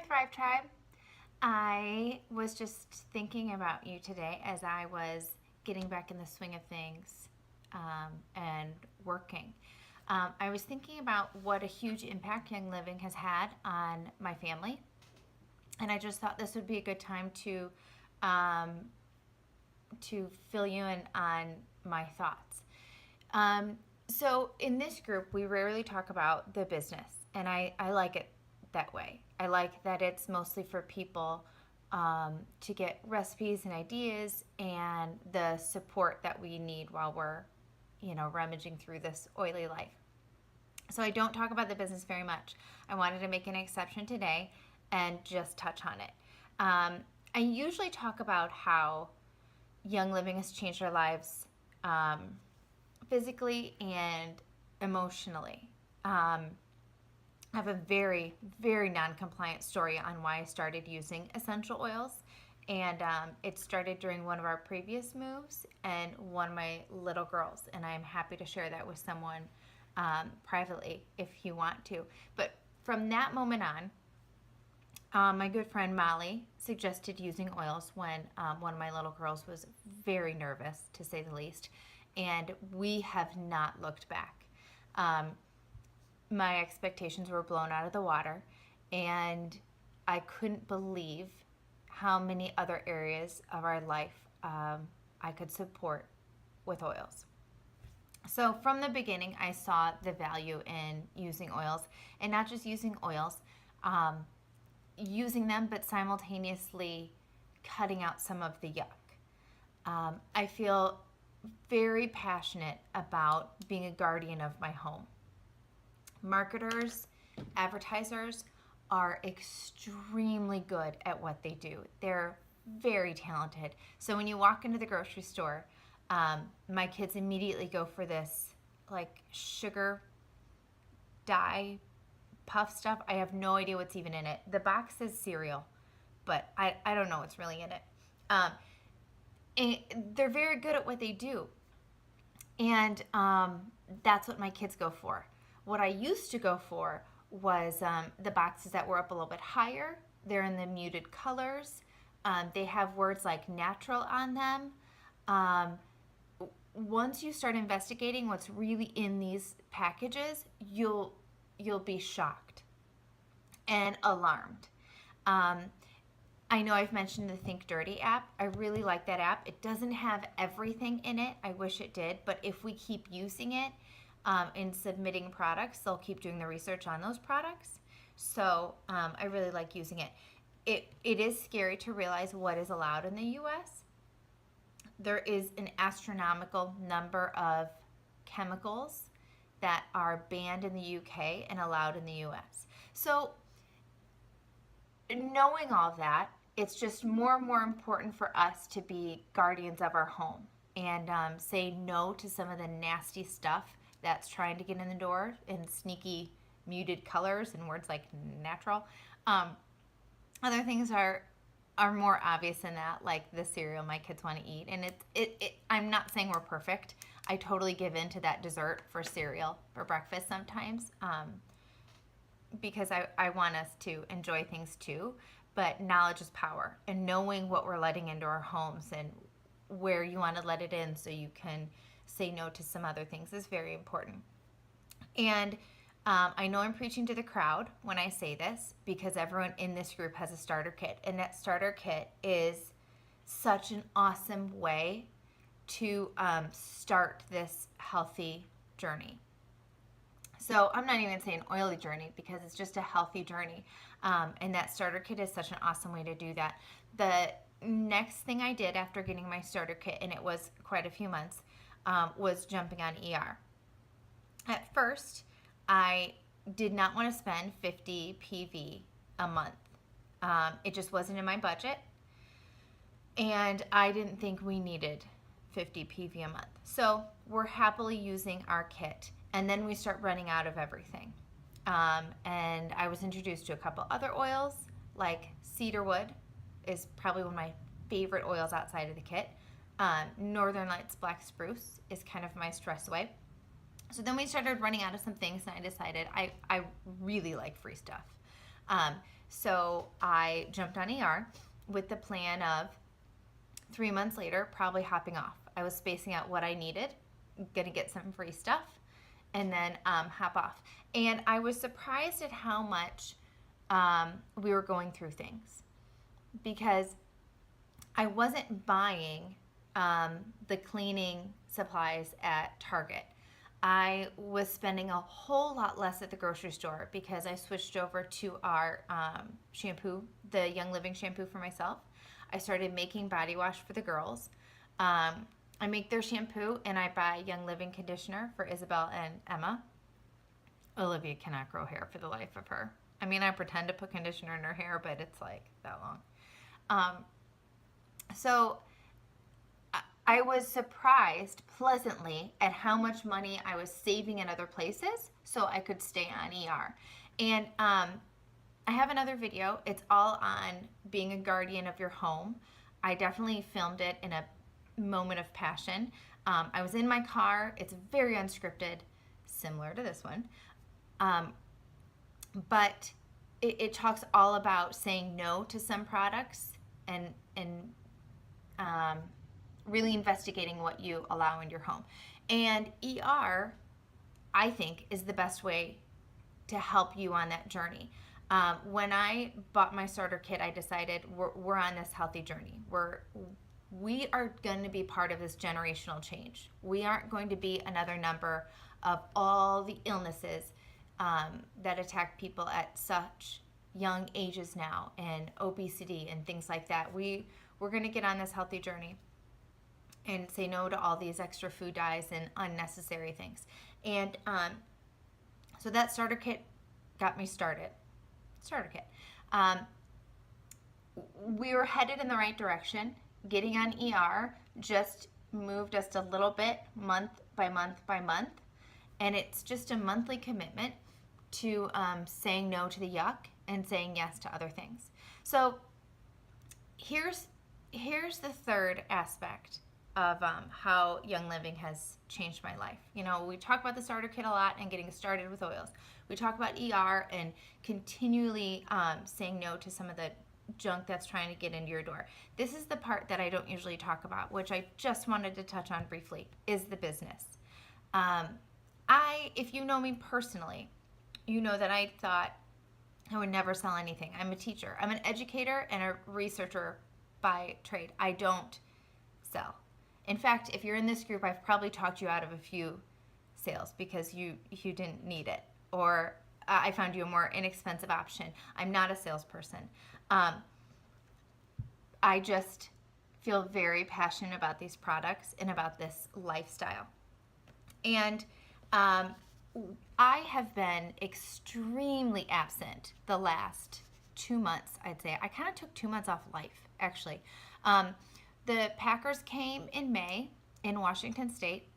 Thrive Tribe. I was just thinking about you today as I was getting back in the swing of things and working. I was thinking about what a huge impact Young Living has had on my family, and I just thought this would be a good time um, to fill you in on my thoughts. So in this group, we rarely talk about the business, and I like it that way. I like that it's mostly for people to get recipes and ideas and the support that we need while we're, rummaging through this oily life. So I don't talk about the business very much. I wanted to make an exception today and just touch on it. I usually talk about how Young Living has changed our lives physically and emotionally. I have a very, very non-compliant story on why I started using essential oils. And it started during one of our previous moves and one of my little girls. And I'm happy to share that with someone privately if you want to. But from that moment on, my good friend Molly suggested using oils when one of my little girls was very nervous, to say the least. And we have not looked back. My expectations were blown out of the water, and I couldn't believe how many other areas of our life I could support with oils. So from the beginning, I saw the value in using oils, and not just using oils, using them, but simultaneously cutting out some of the yuck. I feel very passionate about being a guardian of my home. Marketers, advertisers are extremely good at what they do. They're very talented. So when you walk into the grocery store, my kids immediately go for this like sugar dye puff stuff. I have no idea what's even in it. The box says cereal, but I don't know what's really in it. And they're very good at what they do. And that's what my kids go for. What I used to go for was the boxes that were up a little bit higher. They're in the muted colors. They have words like natural on them. Once you start investigating what's really in these packages, you'll be shocked and alarmed. I know I've mentioned the Think Dirty app. I really like that app. It doesn't have everything in it. I wish it did, but if we keep using it in submitting products, they'll keep doing the research on those products. So I really like using it. It is scary to realize what is allowed in the U.S. There is an astronomical number of chemicals that are banned in the UK and allowed in the US. So knowing all that, it's just more and more important for us to be guardians of our home and say no to some of the nasty stuff that's trying to get in the door in sneaky muted colors and words like natural. Other things are more obvious than that, like the cereal my kids want to eat. And I'm not saying we're perfect. I totally give in to that dessert for cereal for breakfast sometimes because I want us to enjoy things too. But knowledge is power, and knowing what we're letting into our homes and where you want to let it in so you can say no to some other things is very important. And I know I'm preaching to the crowd when I say this because everyone in this group has a starter kit, and that starter kit is such an awesome way to start this healthy journey. So I'm not even saying oily journey because it's just a healthy journey. And that starter kit is such an awesome way to do that. The next thing I did after getting my starter kit, and it was quite a few months, was jumping on ER. At first, I did not want to spend 50 PV a month. It just wasn't in my budget. And I didn't think we needed 50 PV a month. So we're happily using our kit. And then we start running out of everything. And I was introduced to a couple other oils, like cedarwood is probably one of my favorite oils outside of the kit. Northern Lights Black Spruce is kind of my stress away. So then we started running out of some things, and I decided I really like free stuff. So I jumped on ER with the plan of 3 months later, probably hopping off. I was spacing out what I needed, gonna get some free stuff, and then hop off. And I was surprised at how much we were going through things, because I wasn't buying the cleaning supplies at Target. I was spending a whole lot less at the grocery store because I switched over to our shampoo, the Young Living shampoo for myself. I started making body wash for the girls. I make their shampoo, and I buy Young Living conditioner for Isabel and Emma. Olivia cannot grow hair for the life of her. I mean, I pretend to put conditioner in her hair, but it's like that long. So I was surprised pleasantly at how much money I was saving in other places so I could stay on ER. And I have another video. It's all on being a guardian of your home. I definitely filmed it in a moment of passion. I was in my car. It's very unscripted, similar to this one. But it talks all about saying no to some products and really investigating what you allow in your home. And ER, I think, is the best way to help you on that journey. When I bought my starter kit, I decided we're on this healthy journey. We are going to be part of this generational change. We aren't going to be another number of all the illnesses that attack people at such young ages now, and obesity and things like that. We're going to get on this healthy journey and say no to all these extra food dyes and unnecessary things. And so that starter kit got me started. Starter kit. We were headed in the right direction. Getting on ER just moved us a little bit, month by month by month. And it's just a monthly commitment to saying no to the yuck and saying yes to other things. So here's the third aspect of how Young Living has changed my life. You know, we talk about the starter kit a lot and getting started with oils. We talk about ER and continually saying no to some of the junk that's trying to get into your door. This is the part that I don't usually talk about, which I just wanted to touch on briefly, is the business. If you know me personally, you know that I thought I would never sell anything. I'm a teacher. I'm an educator and a researcher by trade. I don't sell. In fact, if you're in this group, I've probably talked you out of a few sales because you didn't need it, or I found you a more inexpensive option. I'm not a salesperson. I just feel very passionate about these products and about this lifestyle. And I have been extremely absent the last 2 months, I'd say. I kind of took 2 months off life, actually. The Packers came in May in Washington State.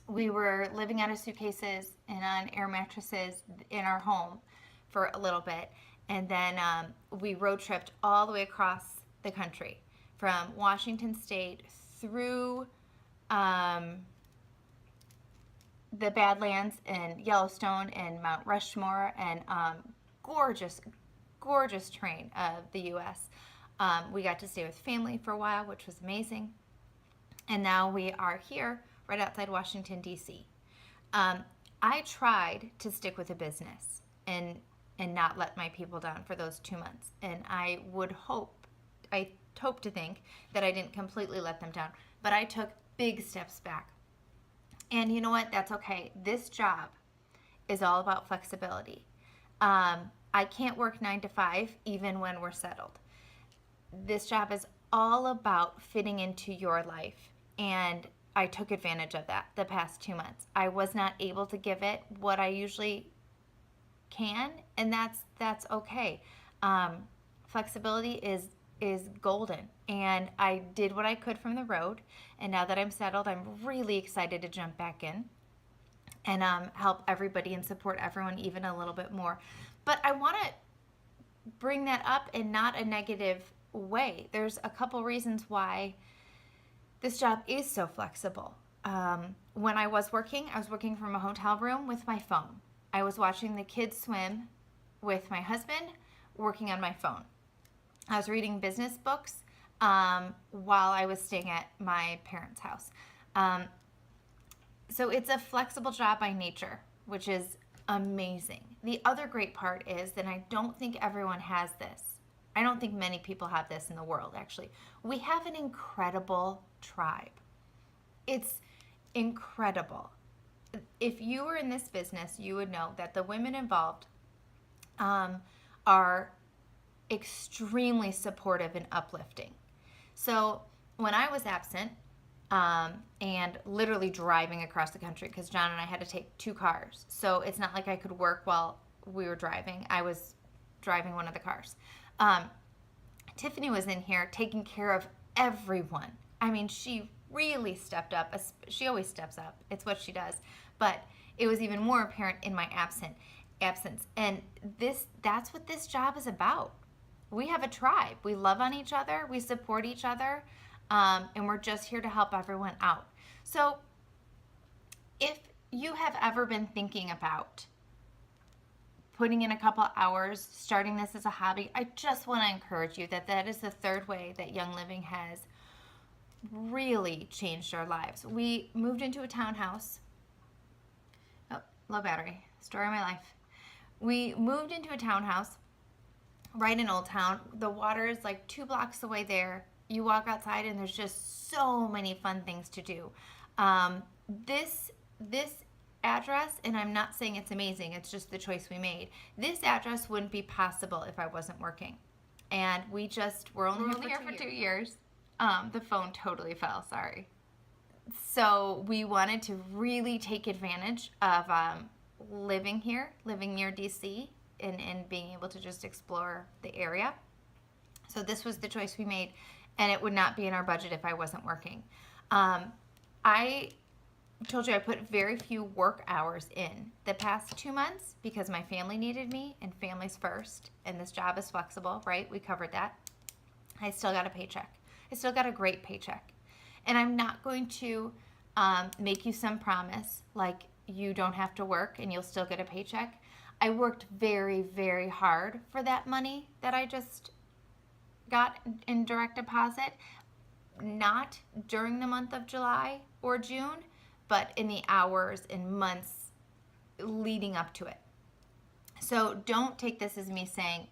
We were living out of suitcases and on air mattresses in our home for a little bit. And then we road tripped all the way across the country from Washington State through the Badlands and Yellowstone and Mount Rushmore, and gorgeous, gorgeous terrain of the U.S. We got to stay with family for a while, which was amazing. And now we are here right outside Washington, D.C. I tried to stick with a business and not let my people down for those 2 months. And I hope to think that I didn't completely let them down. But I took big steps back. And you know what? That's okay. This job is all about flexibility. I can't work 9 to 5 even when we're settled. This job is all about fitting into your life. And I took advantage of that the past 2 months. I was not able to give it what I usually can, and that's okay. Flexibility is golden, and I did what I could from the road, and now that I'm settled, I'm really excited to jump back in and help everybody and support everyone even a little bit more. But I want to bring that up in not a negative way. There's a couple reasons why this job is so flexible. When I was working from a hotel room with my phone. I was watching the kids swim with my husband working on my phone. I was reading business books while I was staying at my parents' house. So it's a flexible job by nature, which is amazing. The other great part is that I don't think everyone has this. I don't think many people have this in the world, actually. We have an incredible tribe. It's incredible. If you were in this business, you would know that the women involved are extremely supportive and uplifting. So when I was absent and literally driving across the country, because John and I had to take 2 cars, so it's not like I could work while we were driving. I was driving one of the cars. Tiffany was in here taking care of everyone. I mean, she really stepped up. She always steps up. It's what she does. But it was even more apparent in my absence. And that's what this job is about. We have a tribe. We love on each other. We support each other. And we're just here to help everyone out. So if you have ever been thinking about putting in a couple hours, starting this as a hobby, I just want to encourage you that is the third way that Young Living has really changed our lives. We moved into a townhouse. Oh, low battery. Story of my life. We moved into a townhouse right in Old Town. The water is like 2 blocks away there. You walk outside and there's just so many fun things to do. This address, and I'm not saying it's amazing, it's just the choice we made. This address wouldn't be possible if I wasn't working. And we're only here for 2 years. The phone totally fell, sorry. So we wanted to really take advantage of living here, living near DC, and being able to just explore the area. So this was the choice we made, and it would not be in our budget if I wasn't working. I told you I put very few work hours in the past 2 months because my family needed me, and family's first, and this job is flexible, right? We covered that. I still got a paycheck. I still got a great paycheck. And I'm not going to make you some promise like you don't have to work and you'll still get a paycheck. I worked very, very hard for that money that I just got in direct deposit, not during the month of July or June, but in the hours and months leading up to it. So don't take this as me saying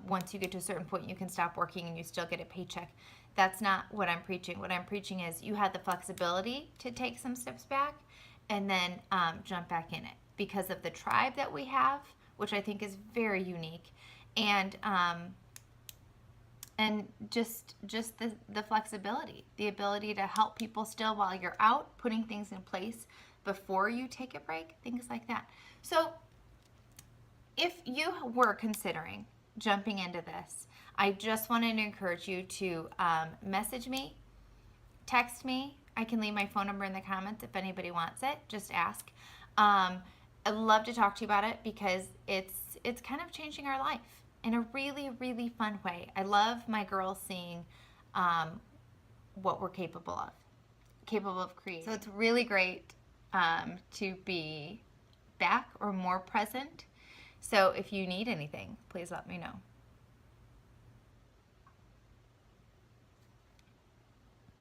once you get to a certain point you can stop working and you still get a paycheck. That's not what I'm preaching. What I'm preaching is you had the flexibility to take some steps back and then jump back in it because of the tribe that we have, which I think is very unique, and just the flexibility, the ability to help people still while you're out, putting things in place before you take a break, things like that. So if you were considering jumping into this, I just wanted to encourage you to message me, text me. I can leave my phone number in the comments if anybody wants it. Just ask. I'd love to talk to you about it because it's kind of changing our life in a really, really fun way. I love my girls seeing what we're capable of creating. So it's really great to be back or more present. So if you need anything, please let me know.